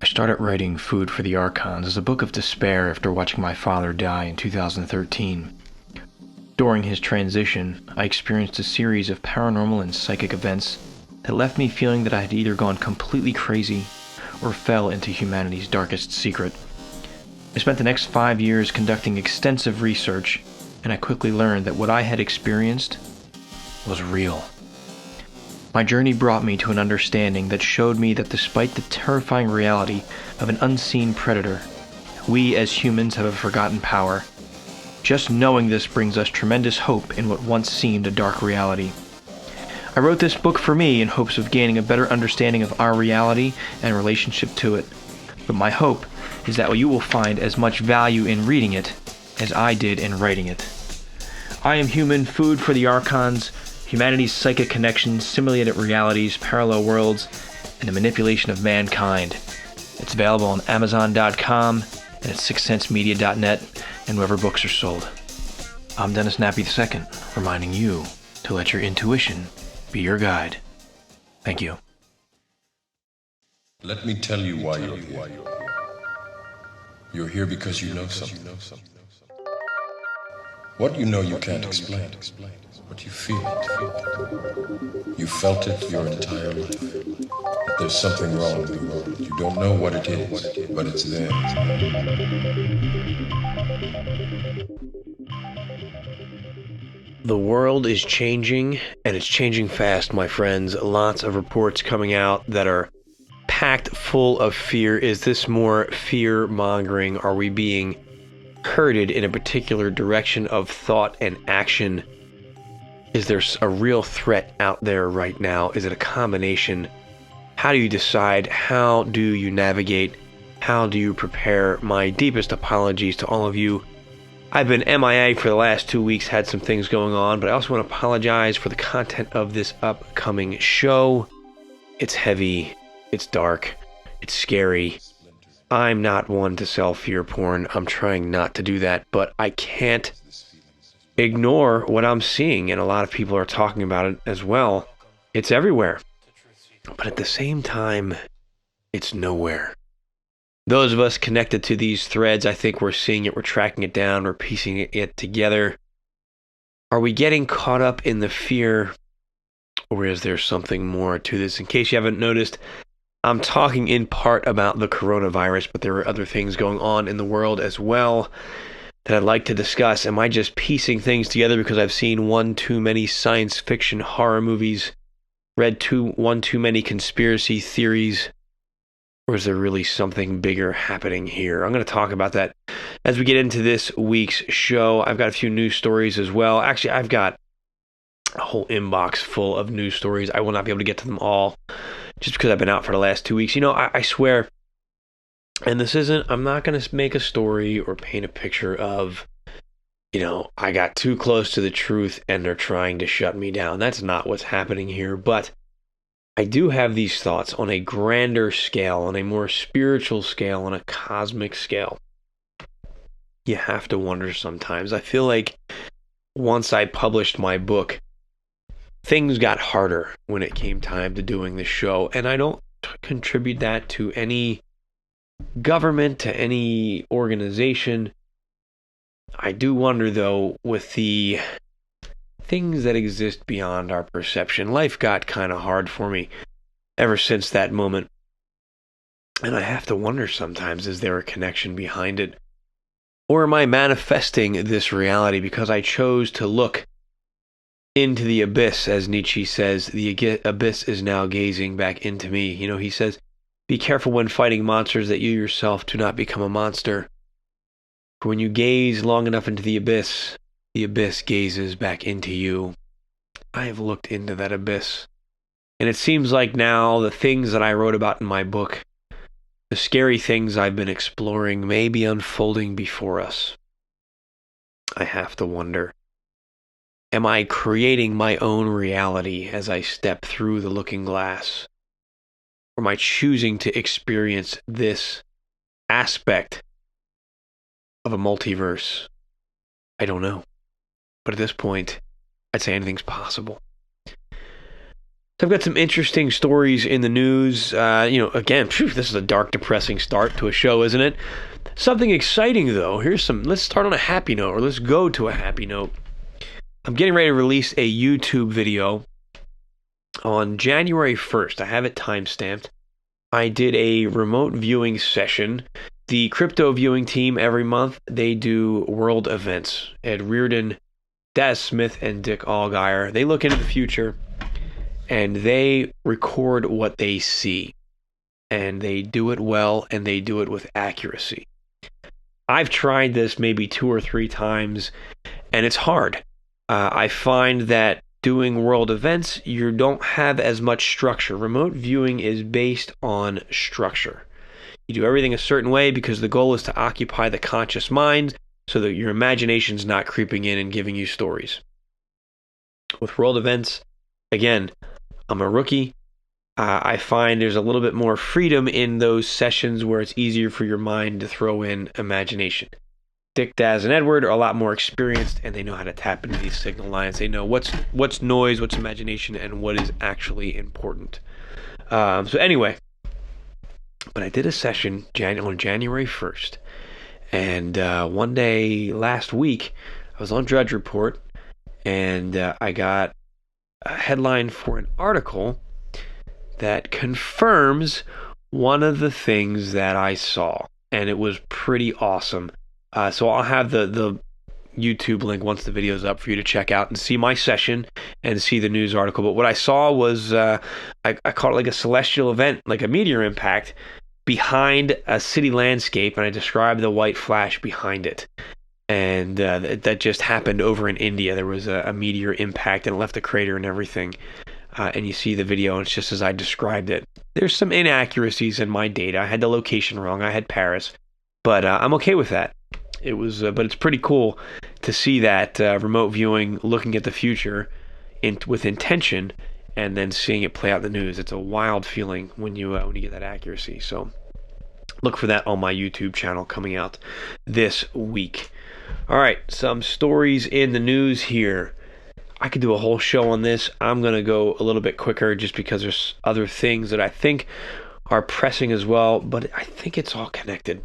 started writing Food for the Archons as a book of despair after watching my father die in 2013. During his transition, I experienced a series of paranormal and psychic events that left me feeling that I had either gone completely crazy or fell into humanity's darkest secret. I spent the next 5 years conducting extensive research, and I quickly learned that what I had experienced was real. My journey brought me to an understanding that showed me that despite the terrifying reality of an unseen predator, we as humans have a forgotten power. Just knowing this brings us tremendous hope in what once seemed a dark reality. I wrote this book for me in hopes of gaining a better understanding of our reality and relationship to it. But my hope is that you will find as much value in reading it as I did in writing it. I Am Human, Food for the Archons, humanity's psychic connections, simulated realities, parallel worlds, and the manipulation of mankind. It's available on Amazon.com and at sixcentsmedia.net and wherever books are sold. I'm Dennis Nappy II, reminding you to let your intuition be your guide. Thank you. Let me tell you why you're here. You're here because you know something. What you know you can't explain, but you feel it. You felt it your entire life. That there's something wrong with the world. You don't know what it is, but it's there. The world is changing, and it's changing fast, my friends. Lots of reports coming out that are packed full of fear. Is this more fear-mongering? Are we being herded in a particular direction of thought and action? Is there a real threat out there right now? Is it a combination? How do you decide? How do you navigate? How do you prepare? My deepest apologies to all of you. I've been MIA for the last 2 weeks, had some things going on, but I also want to apologize for the content of this upcoming show. It's heavy, it's dark, it's scary. I'm not one to sell fear porn. I'm trying not to do that, but I can't ignore what I'm seeing, and a lot of people are talking about it as well. It's everywhere. But at the same time, it's nowhere. Those of us connected to these threads, I think we're seeing it, we're tracking it down, we're piecing it together. Are we getting caught up in the fear, or is there something more to this? In case you haven't noticed, I'm talking in part about the coronavirus, but there are other things going on in the world as well that I'd like to discuss. Am I just piecing things together because I've seen one too many science fiction horror movies, read one too many conspiracy theories? Or is there really something bigger happening here? I'm going to talk about that as we get into this week's show. I've got a few news stories as well. Actually, I've got a whole inbox full of news stories. I will not be able to get to them all just because I've been out for the last 2 weeks. You know, I swear, and I'm not going to make a story or paint a picture of, I got too close to the truth and they're trying to shut me down. That's not what's happening here, but I do have these thoughts on a grander scale, on a more spiritual scale, on a cosmic scale. You have to wonder sometimes. I feel like once I published my book, things got harder when it came time to doing the show, and I don't contribute that to any government, to any organization. I do wonder, though, with the things that exist beyond our perception. Life got kind of hard for me ever since that moment. And I have to wonder sometimes, is there a connection behind it? Or am I manifesting this reality because I chose to look into the abyss? As Nietzsche says, the abyss is now gazing back into me. He says, be careful when fighting monsters that you yourself do not become a monster. For when you gaze long enough into the abyss gazes back into you. I have looked into that abyss. And it seems like now the things that I wrote about in my book, the scary things I've been exploring, may be unfolding before us. I have to wonder, am I creating my own reality as I step through the looking glass? Or am I choosing to experience this aspect of a multiverse? I don't know. But at this point, I'd say anything's possible. So I've got some interesting stories in the news. Again, this is a dark, depressing start to a show, isn't it? Something exciting, though. Let's start on a happy note, or let's go to a happy note. I'm getting ready to release a YouTube video on January 1st. I have it timestamped. I did a remote viewing session. The crypto viewing team every month, they do world events. Ed Reardon, Daz Smith, and Dick Allgaier. They look into the future and they record what they see. And they do it well, and they do it with accuracy. I've tried this maybe 2 or 3 times, and it's hard. I find that doing world events, you don't have as much structure. Remote viewing is based on structure. You do everything a certain way because the goal is to occupy the conscious mind so that your imagination's not creeping in and giving you stories. With world events, again, I'm a rookie. I find there's a little bit more freedom in those sessions where it's easier for your mind to throw in imagination. Dick, Daz, and Edward are a lot more experienced, and they know how to tap into these signal lines. They know what's noise, what's imagination, and what is actually important. So anyway, but I did a session on January 1st, and one day last week, I was on Drudge Report, and I got a headline for an article that confirms one of the things that I saw, and it was pretty awesome. So I'll have the YouTube link once the video's up for you to check out and see my session and see the news article. But what I saw was, I called it like a celestial event, like a meteor impact behind a city landscape, and I described the white flash behind it. And that just happened over in India. There was a meteor impact, and it left a crater and everything. And you see the video, and it's just as I described it. There's some inaccuracies in my data. I had the location wrong. I had Paris. But I'm okay with that. But it's pretty cool to see that remote viewing, looking at the future with intention, and then seeing it play out in the news. It's a wild feeling when you get that accuracy. So look for that on my YouTube channel coming out this week. All right, some stories in the news here. I could do a whole show on this. I'm going to go a little bit quicker just because there's other things that I think are pressing as well, but I think it's all connected.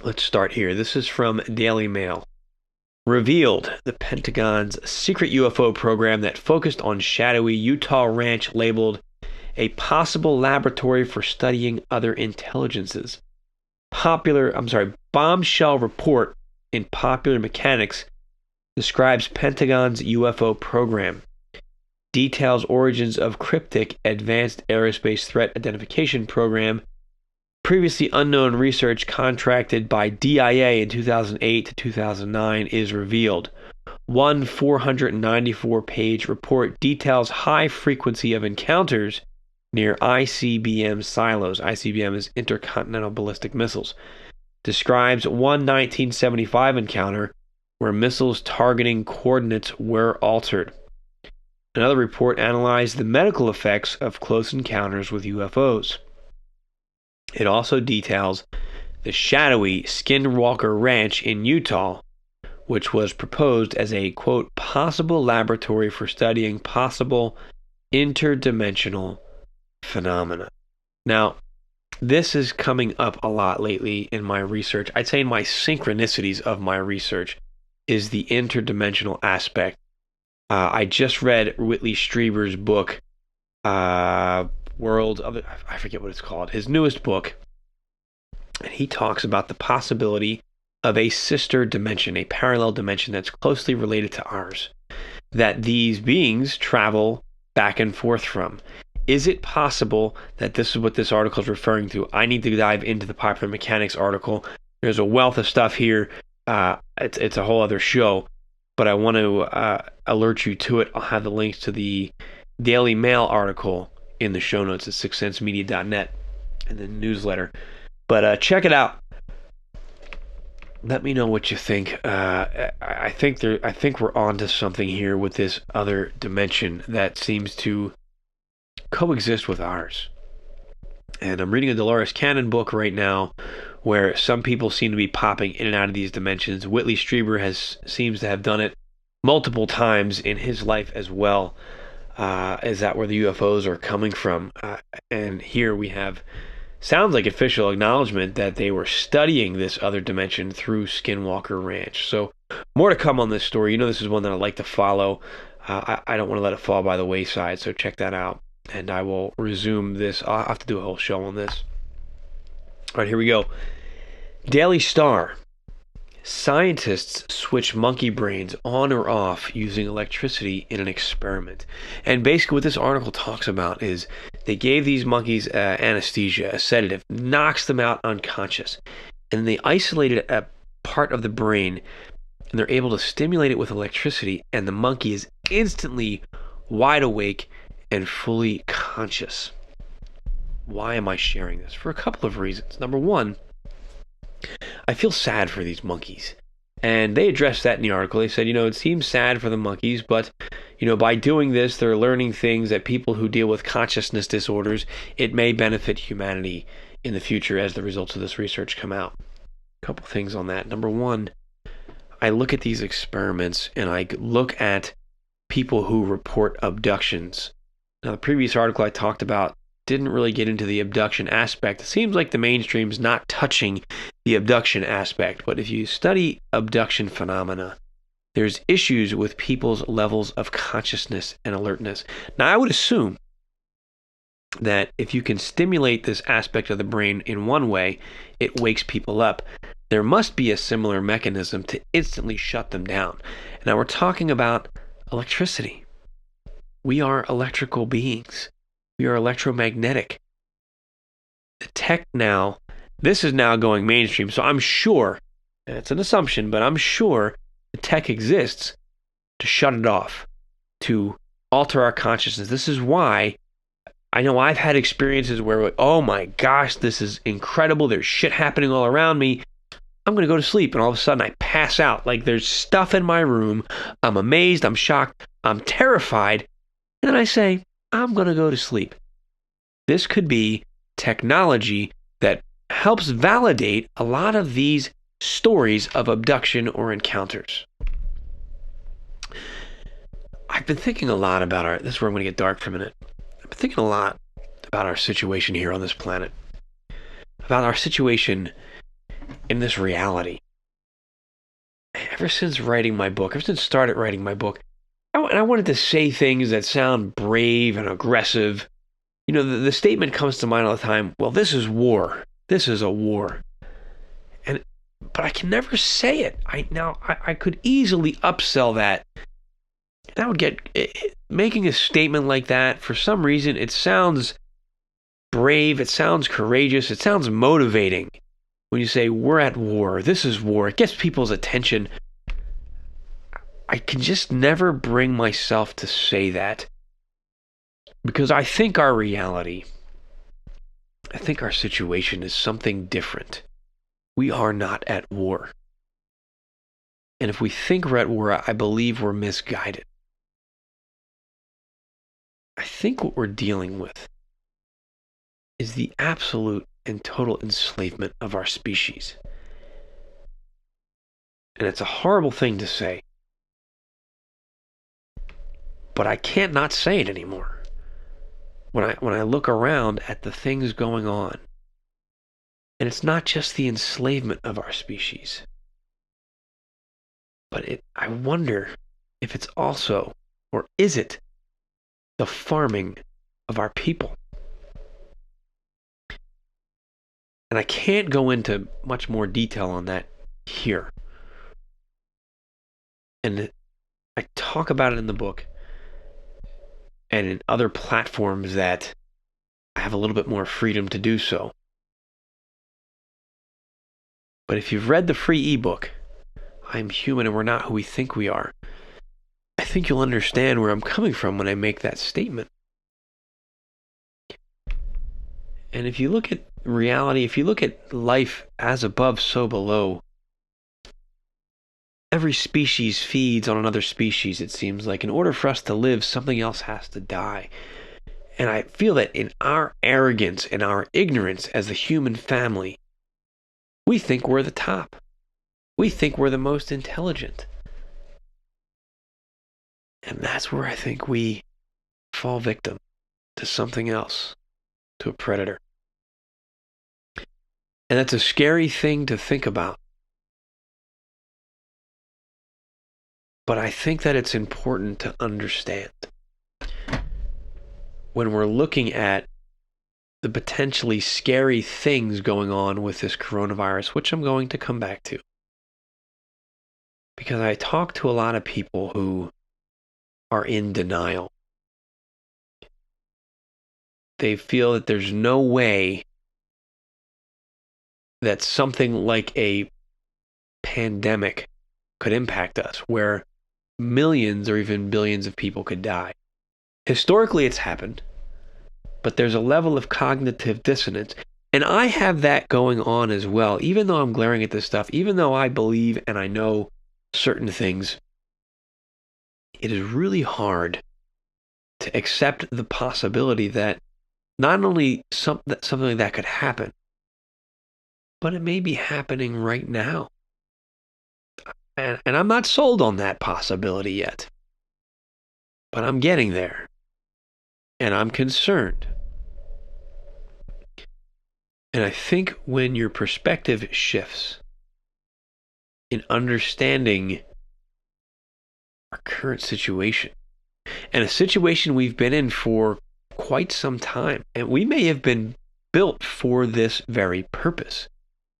Let's start here. This is from Daily Mail. Revealed, the Pentagon's secret UFO program that focused on shadowy Utah ranch labeled a possible laboratory for studying other intelligences. Bombshell report in Popular Mechanics describes Pentagon's UFO program. Details origins of cryptic Advanced Aerospace Threat Identification Program, previously unknown research contracted by DIA in 2008 to 2009 is revealed. One 494-page report details high frequency of encounters near ICBM silos. ICBM is Intercontinental Ballistic Missiles. Describes one 1975 encounter where missiles targeting coordinates were altered. Another report analyzed the medical effects of close encounters with UFOs. It also details the shadowy Skinwalker Ranch in Utah, which was proposed as a, quote, possible laboratory for studying possible interdimensional phenomena. Now, this is coming up a lot lately in my research. I'd say in my synchronicities of my research is the interdimensional aspect. I just read Whitley Strieber's book, World of, I forget what it's called, his newest book, and he talks about the possibility of a sister dimension, a parallel dimension that's closely related to ours, that these beings travel back and forth from. Is it possible that this is what this article is referring to? I need to dive into the Popular Mechanics article. There's a wealth of stuff here. It's a whole other show, but I want to alert you to it. I'll have the links to the Daily Mail article in the show notes at sixthsensemedia.net and the newsletter. But check it out. Let me know what you think. I think we're onto something here with this other dimension that seems to coexist with ours. And I'm reading a Dolores Cannon book right now where some people seem to be popping in and out of these dimensions. Whitley Strieber seems to have done it multiple times in his life as well. Is that where the UFOs are coming from? And here we have, sounds like official acknowledgement that they were studying this other dimension through Skinwalker Ranch. So more to come on this story. This is one that I like to follow. I don't want to let it fall by the wayside, so check that out. And I will resume this. I'll have to do a whole show on this. All right, here we go. Daily Star. Scientists switch monkey brains on or off using electricity in an experiment. And basically what this article talks about is they gave these monkeys anesthesia, a sedative, knocks them out unconscious. And they isolated a part of the brain, and they're able to stimulate it with electricity, and the monkey is instantly wide awake and fully conscious. Why am I sharing this? For a couple of reasons. Number one, I feel sad for these monkeys. And they addressed that in the article. They said, it seems sad for the monkeys, but, by doing this, they're learning things that people who deal with consciousness disorders, it may benefit humanity in the future as the results of this research come out. A couple things on that. Number one, I look at these experiments and I look at people who report abductions. Now, the previous article I talked about didn't really get into the abduction aspect. It seems like the mainstream's not touching the abduction aspect, but if you study abduction phenomena, there's issues with people's levels of consciousness and alertness. Now, I would assume that if you can stimulate this aspect of the brain in one way, it wakes people up. There must be a similar mechanism to instantly shut them down. Now, we're talking about electricity. We are electrical beings. We are electromagnetic. The tech now, this is now going mainstream, so I'm sure, and it's an assumption, but I'm sure the tech exists to shut it off, to alter our consciousness. This is why I know I've had experiences where, oh my gosh, this is incredible. There's shit happening all around me. I'm going to go to sleep, and all of a sudden I pass out. Like there's stuff in my room. I'm amazed. I'm shocked. I'm terrified. And then I say, I'm going to go to sleep. This could be technology that helps validate a lot of these stories of abduction or encounters. I've been thinking a lot about this is where I'm going to get dark for a minute. I've been thinking a lot about our situation here on this planet, about our situation in this reality. Ever since writing my book, ever since I started writing my book, I wanted to say things that sound brave and aggressive. The statement comes to mind all the time, well, this is war. This is a war. But I can never say it. I could easily upsell that. And I would get, making a statement like that, for some reason, it sounds brave, it sounds courageous, it sounds motivating. When you say, we're at war, this is war, it gets people's attention. I can just never bring myself to say that. Because I think our reality, I think our situation is something different. We are not at war. And if we think we're at war, I believe we're misguided. I think what we're dealing with is the absolute and total enslavement of our species. And it's a horrible thing to say. But I can't not say it anymore. When I look around at the things going on, and it's not just the enslavement of our species, but I wonder if it's also, or is it, the farming of our people. And I can't go into much more detail on that here. And I talk about it in the book and in other platforms that I have a little bit more freedom to do so. But if you've read the free ebook, I'm human and we're not who we think we are, I think you'll understand where I'm coming from when I make that statement. And if you look at reality, if you look at life as above, so below, every species feeds on another species, it seems like. In order for us to live, something else has to die. And I feel that in our arrogance and our ignorance as the human family, we think we're the top. We think we're the most intelligent. And that's where I think we fall victim to something else, to a predator. And that's a scary thing to think about. But I think that it's important to understand when we're looking at the potentially scary things going on with this coronavirus, which I'm going to come back to. Because I talk to a lot of people who are in denial. They feel that there's no way that something like a pandemic could impact us, where millions or even billions of people could die. Historically, it's happened, but there's a level of cognitive dissonance. And I have that going on as well, even though I'm glaring at this stuff, even though I believe and I know certain things. It is really hard to accept the possibility that not only something like that could happen, but it may be happening right now. And I'm not sold on that possibility yet. But I'm getting there. And I'm concerned. And I think when your perspective shifts in understanding our current situation, and a situation we've been in for quite some time, and we may have been built for this very purpose.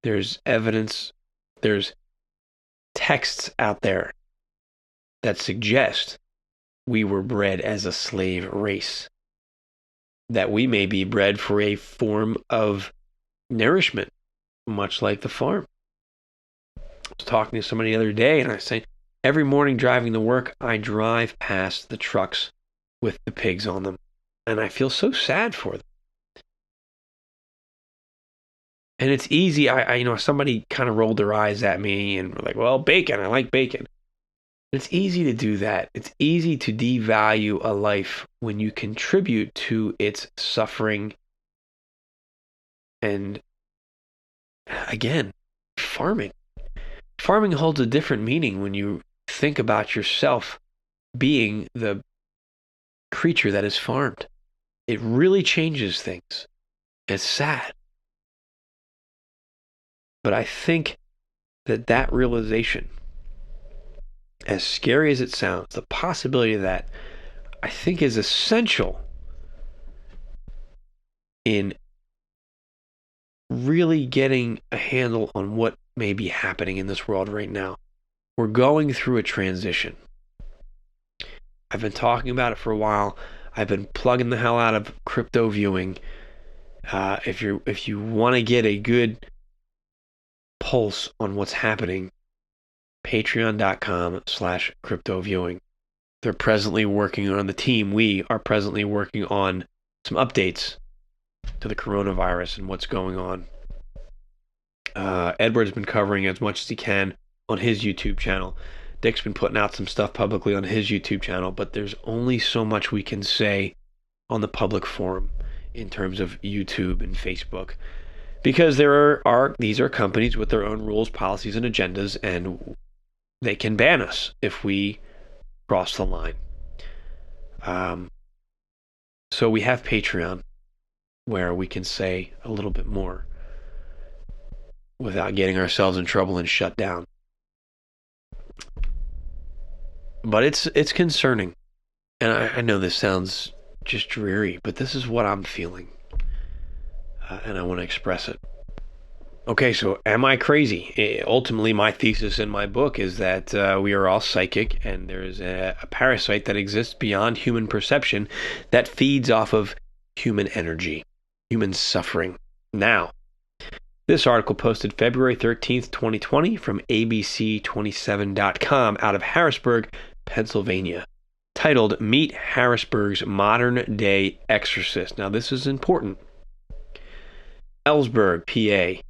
There's evidence, there's texts out there that suggest we were bred as a slave race, that we may be bred for a form of nourishment, much like the farm. I was talking to somebody the other day, and I was saying, every morning driving to work, I drive past the trucks with the pigs on them, and I feel so sad for them. And it's easy. Somebody kind of rolled their eyes at me and were like, well, bacon, I like bacon. It's easy to do that. It's easy to devalue a life when you contribute to its suffering. And again, farming. Farming holds a different meaning when you think about yourself being the creature that is farmed. It really changes things. It's sad. But I think that realization, as scary as it sounds, the possibility of that, I think is essential in really getting a handle on what may be happening in this world right now. We're going through a transition. I've been talking about it for a while. I've been plugging the hell out of crypto viewing. If you want to get a good pulse on what's happening, patreon.com/crypto viewing. They're presently working on, the team, we are presently working on some updates to the coronavirus and what's going on. Edward's been covering as much as he can on his YouTube channel. Dick's been putting out some stuff publicly on his YouTube channel, but there's only so much we can say on the public forum in terms of YouTube and Facebook, because these are companies with their own rules, policies, and agendas, and they can ban us if we cross the line. So we have Patreon, where we can say a little bit more without getting ourselves in trouble and shut down. But it's concerning. And I know this sounds just dreary, but this is what I'm feeling. And I want to express it. Okay, so am I crazy? Ultimately, my thesis in my book is that we are all psychic, and there's a parasite that exists beyond human perception that feeds off of human energy, human suffering. Now, this article posted February 13th, 2020 from abc27.com out of Harrisburg, Pennsylvania, titled Meet Harrisburg's Modern Day Exorcist. Now, this is important. Ellsberg, PA.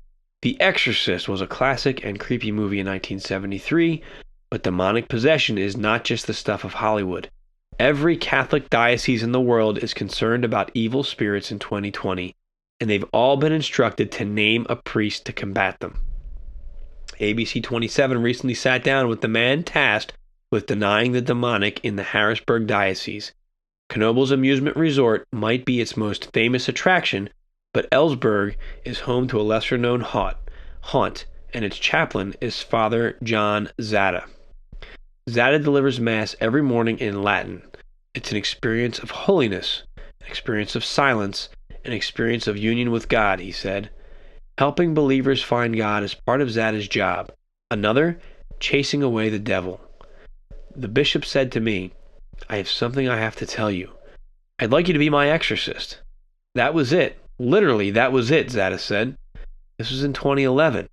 The Exorcist was a classic and creepy movie in 1973, but demonic possession is not just the stuff of Hollywood. Every Catholic diocese in the world is concerned about evil spirits in 2020, and they've all been instructed to name a priest to combat them. ABC 27 recently sat down with the man tasked with denying the demonic in the Harrisburg diocese. Knobel's amusement resort might be its most famous attraction, but Ellsberg is home to a lesser-known haunt, and its chaplain is Father John Zada. Zada delivers Mass every morning in Latin. It's an experience of holiness, an experience of silence, an experience of union with God, he said. Helping believers find God is part of Zada's job. Another, chasing away the devil. The bishop said to me, "I have something I have to tell you. I'd like you to be my exorcist." That was it. Literally, that was it, Zada said. This was in 2011.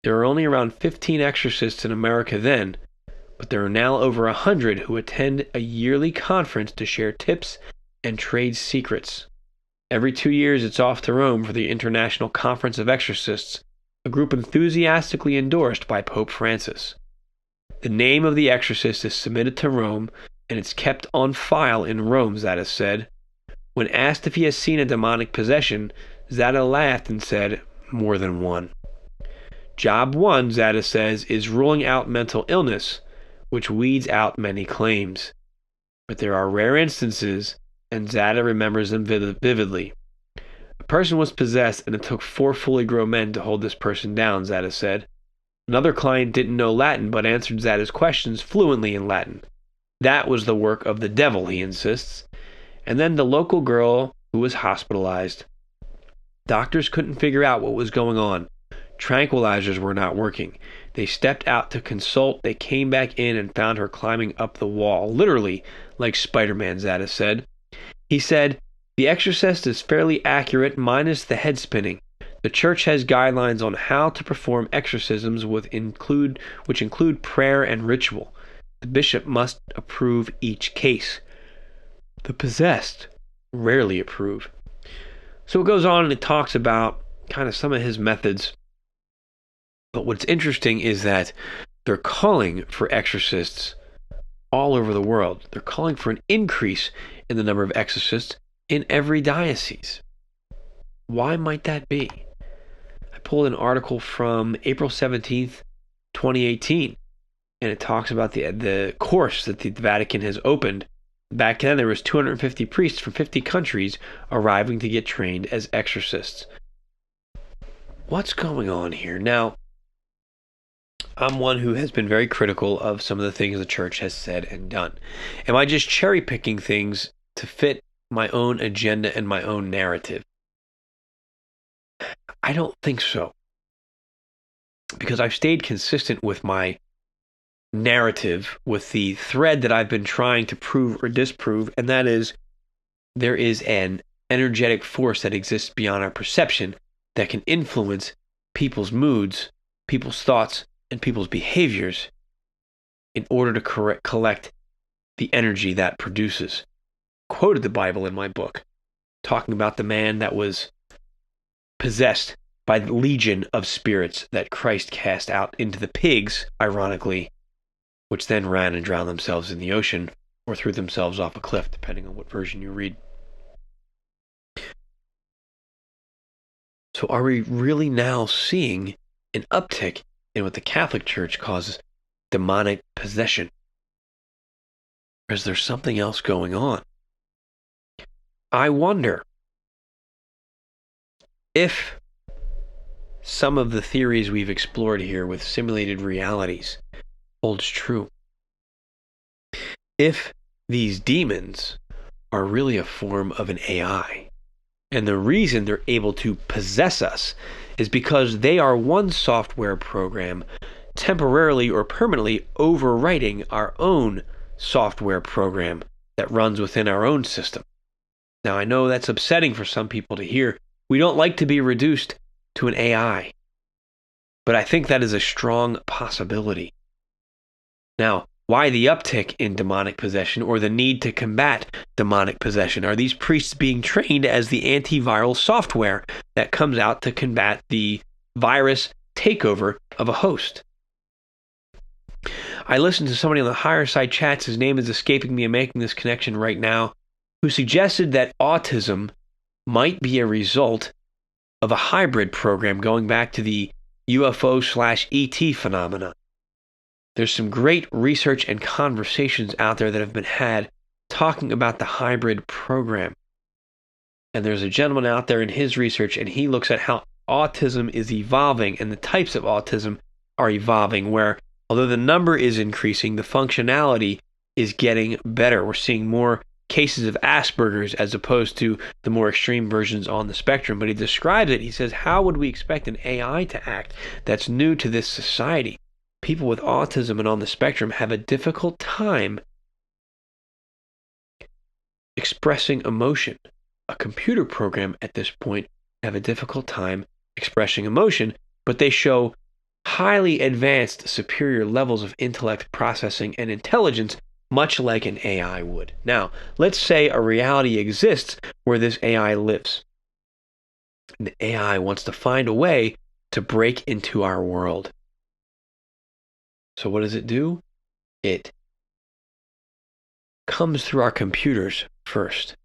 There were only around 15 exorcists in America then, but there are now over 100 who attend a yearly conference to share tips and trade secrets. Every 2 years, it's off to Rome for the International Conference of Exorcists, a group enthusiastically endorsed by Pope Francis. The name of the exorcist is submitted to Rome, and it's kept on file in Rome, Zada said. When asked if he has seen a demonic possession, Zada laughed and said, "More than one." Job 1, Zada says, is ruling out mental illness, which weeds out many claims. But there are rare instances, and Zada remembers them vividly. A person was possessed, and it took 4 fully grown men to hold this person down, Zada said. Another client didn't know Latin, but answered Zada's questions fluently in Latin. That was the work of the devil, he insists. And then the local girl who was hospitalized. Doctors couldn't figure out what was going on. Tranquilizers were not working. They stepped out to consult. They came back in and found her climbing up the wall, literally like Spider-Man, Zada said. He said, "The exorcist is fairly accurate minus the head spinning. The church has guidelines on how to perform exorcisms which include prayer and ritual. The bishop must approve each case. The possessed rarely approve." So it goes on and it talks about kind of some of his methods. But what's interesting is that they're calling for exorcists all over the world. They're calling for an increase in the number of exorcists in every diocese. Why might that be? I pulled an article from April 17th, 2018, and it talks about the course that the Vatican has opened. Back then, there was 250 priests from 50 countries arriving to get trained as exorcists. What's going on here? Now, I'm one who has been very critical of some of the things the church has said and done. Am I just cherry picking things to fit my own agenda and my own narrative? I don't think so. Because I've stayed consistent with my narrative, with the thread that I've been trying to prove or disprove, and that is there is an energetic force that exists beyond our perception that can influence people's moods, people's thoughts, and people's behaviors in order to collect the energy that produces. Quoted the Bible in my book, talking about the man that was possessed by the legion of spirits that Christ cast out into the pigs, ironically, which then ran and drowned themselves in the ocean or threw themselves off a cliff, depending on what version you read. So are we really now seeing an uptick in what the Catholic Church calls demonic possession? Or is there something else going on? I wonder if some of the theories we've explored here with simulated realities holds true. If these demons are really a form of an AI, and the reason they're able to possess us is because they are one software program temporarily or permanently overwriting our own software program that runs within our own system. Now, I know that's upsetting for some people to hear. We don't like to be reduced to an AI, but I think that is a strong possibility. Now, why the uptick in demonic possession or the need to combat demonic possession? Are these priests being trained as the antiviral software that comes out to combat the virus takeover of a host? I listened to somebody on the higher side chats, his name is escaping me, I'm making this connection right now, who suggested that autism might be a result of a hybrid program going back to the UFO/ET phenomena. There's some great research and conversations out there that have been had talking about the hybrid program. And there's a gentleman out there in his research, and he looks at how autism is evolving and the types of autism are evolving, where although the number is increasing, the functionality is getting better. We're seeing more cases of Asperger's as opposed to the more extreme versions on the spectrum. But he describes it. He says, how would we expect an AI to act that's new to this society? People with autism and on the spectrum have a difficult time expressing emotion. A computer program at this point have a difficult time expressing emotion, but they show highly advanced, superior levels of intellect processing and intelligence, much like an AI would. Now, let's say a reality exists where this AI lives. And the AI wants to find a way to break into our world. So what does it do? It comes through our computers first,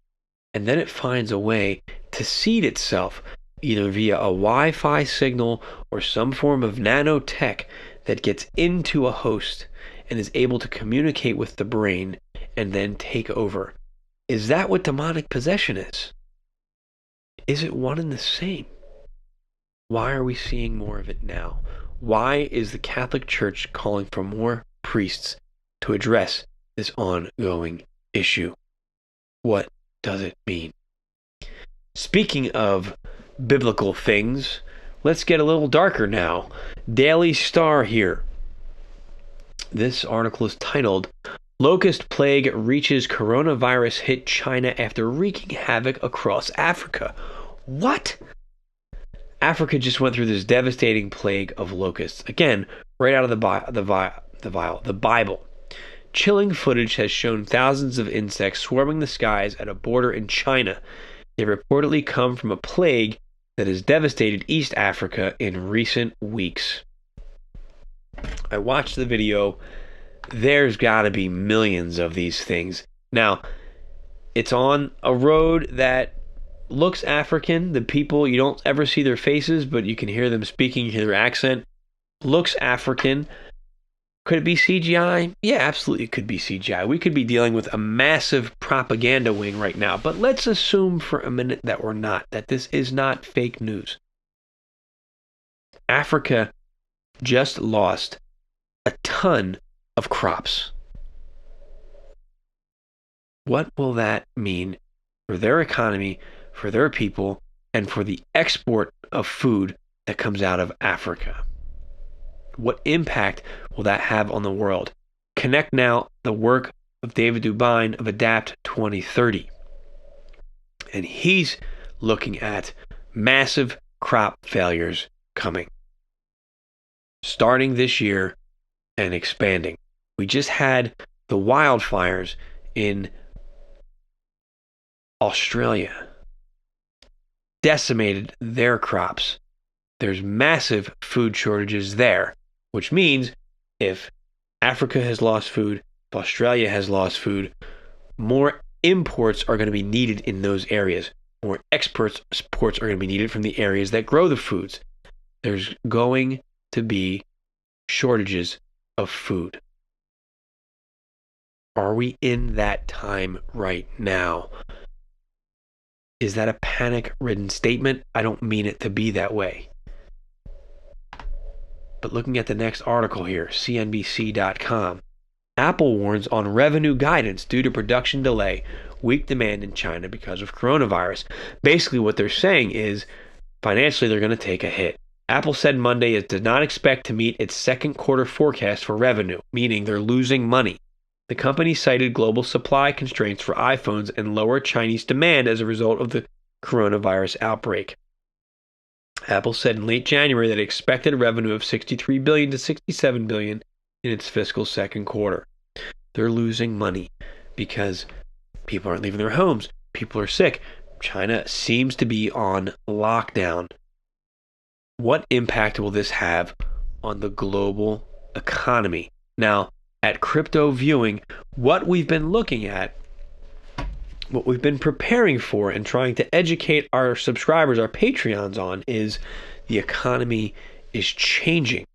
and then it finds a way to seed itself either via a Wi-Fi signal or some form of nanotech that gets into a host and is able to communicate with the brain and then take over. Is that what demonic possession is? Is it one and the same? Why are we seeing more of it now? Why is the Catholic Church calling for more priests to address this ongoing issue? What does it mean? Speaking of biblical things, let's get a little darker now. Daily Star here. This article is titled, Locust Plague Reaches Coronavirus Hit China After Wreaking Havoc Across Africa. What? Africa just went through this devastating plague of locusts. Again, right out of the Bible. Chilling footage has shown thousands of insects swarming the skies at a border in China. They reportedly come from a plague that has devastated East Africa in recent weeks. I watched the video. There's got to be millions of these things. Now, it's on a road that looks African. The people, you don't ever see their faces, but you can hear them speaking, you hear their accent. Looks African. Could it be CGI? Yeah, absolutely it could be CGI. We could be dealing with a massive propaganda wing right now, but let's assume for a minute that we're not, that this is not fake news. Africa just lost a ton of crops. What will that mean for their economy, for their people, and for the export of food that comes out of Africa? What impact will that have on the world? Connect now the work of David Dubine of Adapt 2030. And he's looking at massive crop failures coming, starting this year and expanding. We just had the wildfires in Australia, decimated their crops. There's massive food shortages there, which means if Africa has lost food, if Australia has lost food, more imports are going to be needed in those areas. More exports are going to be needed from the areas that grow the foods. There's going to be shortages of food. Are we in that time right now? Is that a panic-ridden statement? I don't mean it to be that way. But looking at the next article here, CNBC.com, Apple warns on revenue guidance due to production delay, weak demand in China because of coronavirus. Basically what they're saying is financially they're going to take a hit. Apple said Monday it did not expect to meet its second quarter forecast for revenue, meaning they're losing money. The company cited global supply constraints for iPhones and lower Chinese demand as a result of the coronavirus outbreak. Apple said in late January that it expected revenue of $63 billion to $67 billion in its fiscal second quarter. They're losing money because people aren't leaving their homes. People are sick. China seems to be on lockdown. What impact will this have on the global economy? Now, at Crypto Viewing, what we've been looking at, what we've been preparing for and trying to educate our subscribers, our Patreons on, is the economy is changing.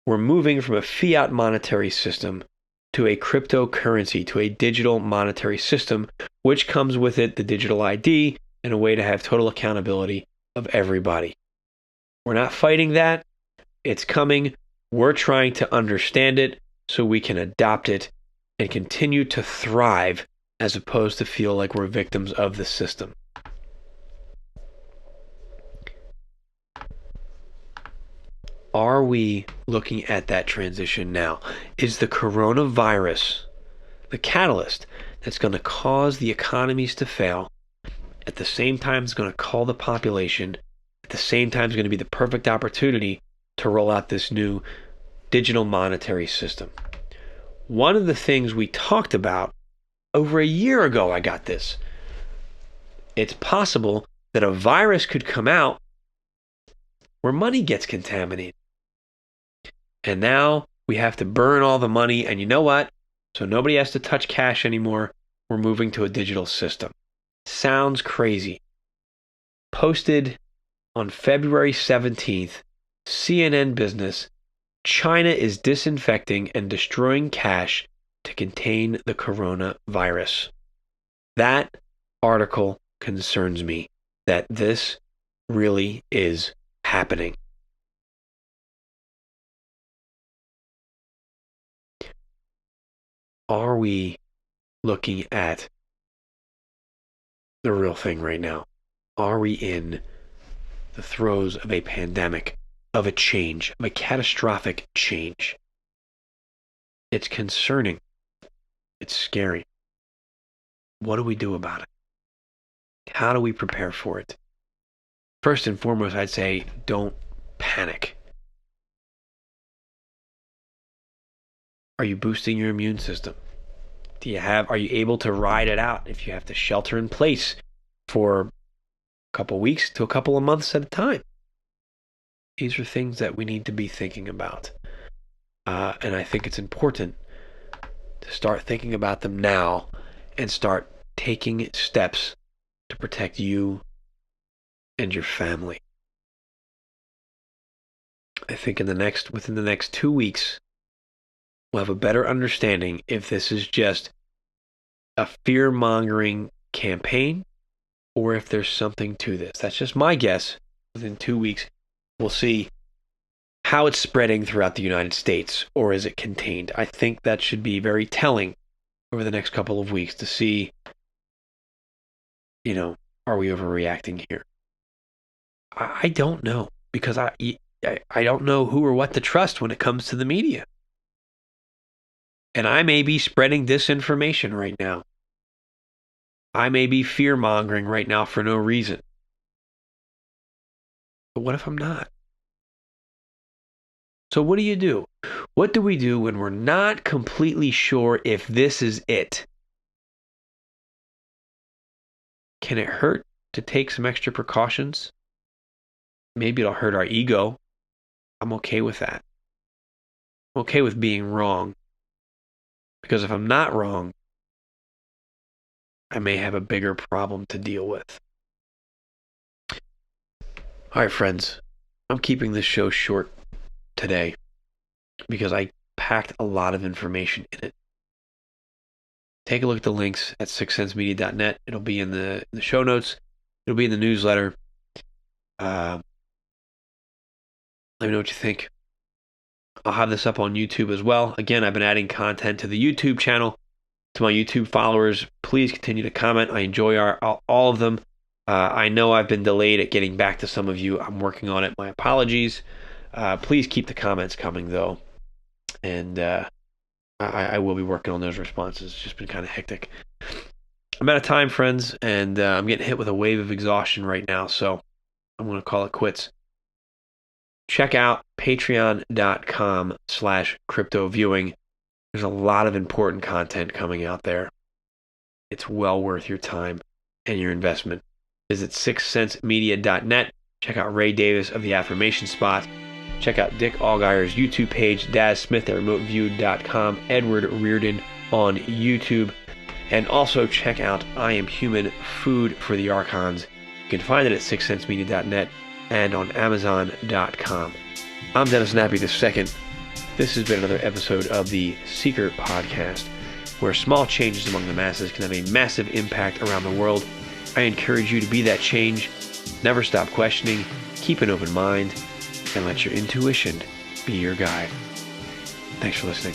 We're moving from a fiat monetary system to a cryptocurrency, to a digital monetary system, which comes with it the digital ID and a way to have total accountability of everybody. We're not fighting that. It's coming. We're trying to understand it so we can adopt it and continue to thrive as opposed to feel like we're victims of the system. Are we looking at that transition now? Is the coronavirus the catalyst that's going to cause the economies to fail? At the same time, it's going to call the population. At the same time, it's going to be the perfect opportunity to roll out this new digital monetary system. One of the things we talked about over a year ago, I got this. It's possible that a virus could come out where money gets contaminated. And now we have to burn all the money. And you know what? So nobody has to touch cash anymore. We're moving to a digital system. Sounds crazy. Posted on February 17th, CNN Business, China is disinfecting and destroying cash to contain the coronavirus. That article concerns me that this really is happening. Are we looking at the real thing right now? Are we in the throes of a pandemic, of a change, of a catastrophic change? It's concerning. It's scary. What do we do about it? How do we prepare for it? First and foremost, I'd say don't panic. Are you boosting your immune system? Are you able to ride it out if you have to shelter in place for a couple weeks to a couple of months at a time? These are things that we need to be thinking about. And I think it's important to start thinking about them now and start taking steps to protect you and your family. I think within the next 2 weeks, we'll have a better understanding if this is just a fear-mongering campaign or if there's something to this. That's just my guess. Within 2 weeks, we'll see how it's spreading throughout the United States, or is it contained? I think that should be very telling over the next couple of weeks to see, are we overreacting here? I don't know, because I don't know who or what to trust when it comes to the media. And I may be spreading disinformation right now. I may be fear-mongering right now for no reason. But what if I'm not? So what do you do? What do we do when we're not completely sure if this is it? Can it hurt to take some extra precautions? Maybe it'll hurt our ego. I'm okay with that. I'm okay with being wrong. Because if I'm not wrong, I may have a bigger problem to deal with. All right, friends. I'm keeping this show short today because I packed a lot of information in it. Take a look at the links at sixcentsmedia.net. It'll be in the show notes. It'll be in the newsletter. Let me know what you think. I'll have this up on YouTube as well. Again, I've been adding content to the YouTube channel. To my YouTube followers, please continue to comment. I enjoy all of them. I know I've been delayed at getting back to some of you. I'm working on it. My apologies. Please keep the comments coming, though. And I will be working on those responses. It's just been kind of hectic. I'm out of time, friends, and I'm getting hit with a wave of exhaustion right now, so I'm going to call it quits. Check out patreon.com/cryptoviewing. There's a lot of important content coming out there. It's well worth your time and your investment. Visit sixcentsmedia.net. Check out Ray Davis of the Affirmation Spot. Check out Dick Allgire's YouTube page, Daz Smith at remoteview.com, Edward Reardon on YouTube, and also check out I Am Human, Food for the Archons. You can find it at sixcentsmedia.net and on Amazon.com. I'm Dennis Nappy II. This has been another episode of the Seeker Podcast, where small changes among the masses can have a massive impact around the world. I encourage you to be that change. Never stop questioning, keep an open mind, and let your intuition be your guide. Thanks for listening.